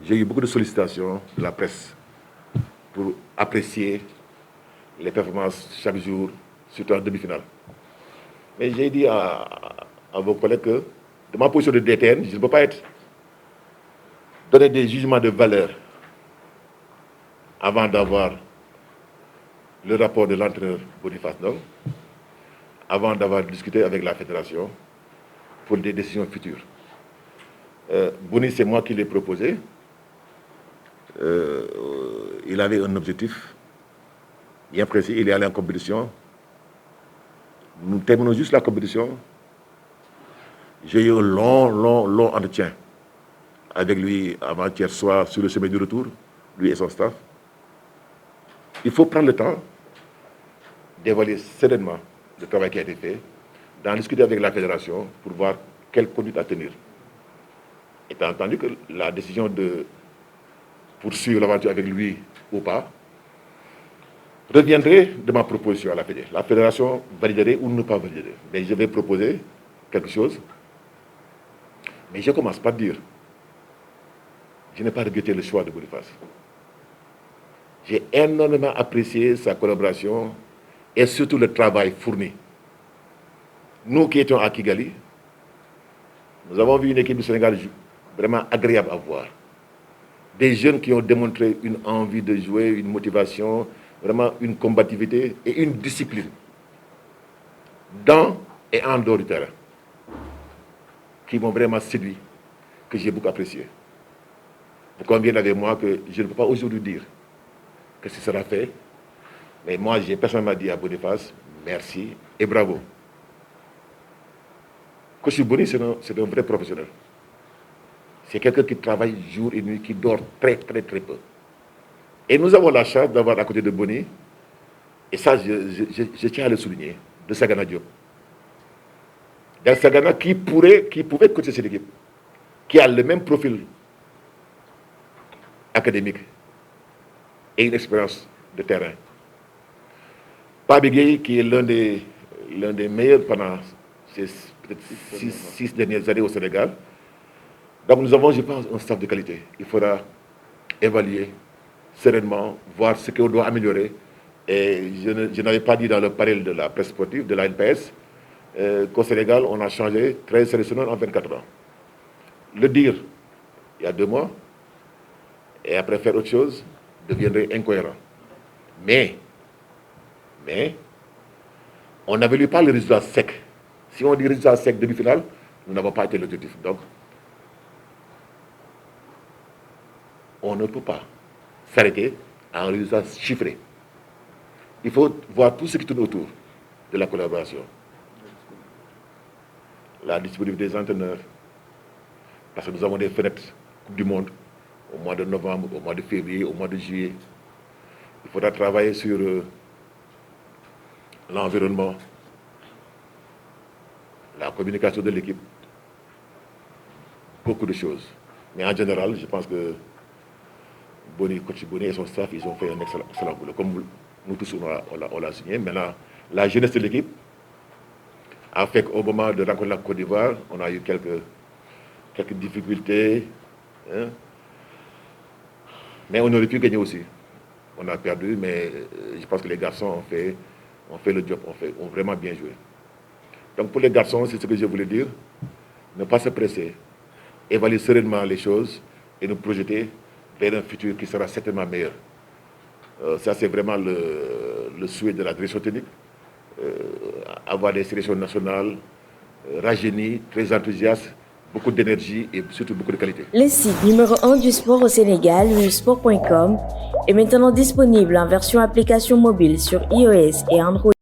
j'ai eu beaucoup de sollicitations de la presse pour apprécier les performances chaque jour, surtout en demi-finale. Mais j'ai dit à vos collègues que, de ma position de DTN, je ne peux pas donner des jugements de valeur avant d'avoir le rapport de l'entraîneur Boniface Ndong, avant d'avoir discuté avec la fédération pour des décisions futures. Boni, c'est moi qui l'ai proposé. Il avait un objectif bien précis, il est allé en compétition. Nous terminons juste la compétition. J'ai eu un long entretien avec lui avant-hier soir sur le chemin du retour, lui et son staff. Il faut prendre le temps d'évaluer sereinement le travail qui a été fait, d'en discuter avec la fédération pour voir quelle conduite à tenir. Étant entendu que la décision de poursuivre l'aventure avec lui ou pas reviendrait de ma proposition à la fédération. La fédération validerait ou ne pas validerait. Mais je vais proposer quelque chose. Mais je commence par dire, je n'ai pas regretté le choix de Boniface. J'ai énormément apprécié sa collaboration et surtout le travail fourni. Nous qui étions à Kigali, nous avons vu une équipe du Sénégal vraiment agréable à voir. Des jeunes qui ont démontré une envie de jouer, une motivation, vraiment une combativité et une discipline dans et en dehors du terrain qui m'ont vraiment séduit, que j'ai beaucoup apprécié. Vous conviendrez avec moi que je ne peux pas aujourd'hui dire que ce sera fait, mais moi j'ai personnellement dit à Boniface merci et bravo. Coach Boni, c'est un vrai professionnel. C'est quelqu'un qui travaille jour et nuit, qui dort très peu. Et nous avons la chance d'avoir à côté de Boni, et ça je tiens à le souligner, de Sagana Diop. Dans Sagana qui pouvait coacher cette équipe, qui a le même profil académique et une expérience de terrain. Pabigay, qui est l'un des meilleurs pendant ces peut-être 6 dernières années au Sénégal. Donc nous avons, je pense, un staff de qualité. Il faudra évaluer sereinement, voir ce qu'on doit améliorer. Et je n'avais pas dit dans le panel de la presse sportive, de la NPS, qu'au Sénégal, on a changé 13 sélectionneurs en 24 ans. Le dire il y a 2 mois, et après faire autre chose, deviendrait incohérent. Mais, on n'avait lu pas le résultat sec. Si on dit résultat sec demi-finale, nous n'avons pas été l'objectif. Donc, on ne peut pas s'arrêter à un résultat chiffré. Il faut voir tout ce qui tourne autour de la collaboration. La disponibilité des entraîneurs, parce que nous avons des fenêtres Coupe du Monde au mois de novembre, au mois de février, au mois de juillet. Il faudra travailler sur l'environnement, la communication de l'équipe, beaucoup de choses. Mais en général, je pense que coach Boni et son staff, ils ont fait un excellent boulot. Comme nous tous, on l'a signé. Maintenant, la jeunesse de l'équipe a fait qu'au moment de rencontrer la Côte d'Ivoire, on a eu quelques difficultés. Hein. Mais on aurait pu gagner aussi. On a perdu, mais je pense que les garçons ont fait le job, ont vraiment bien joué. Donc pour les garçons, c'est ce que je voulais dire. Ne pas se presser, évaluer sereinement les choses et nous projeter vers un futur qui sera certainement meilleur. Ça, c'est vraiment le souhait de la direction technique. Avoir des sélections nationales rajeunies, très enthousiastes, beaucoup d'énergie et surtout beaucoup de qualité. Le site numéro 1 du sport au Sénégal, sport.com, est maintenant disponible en version application mobile sur iOS et Android.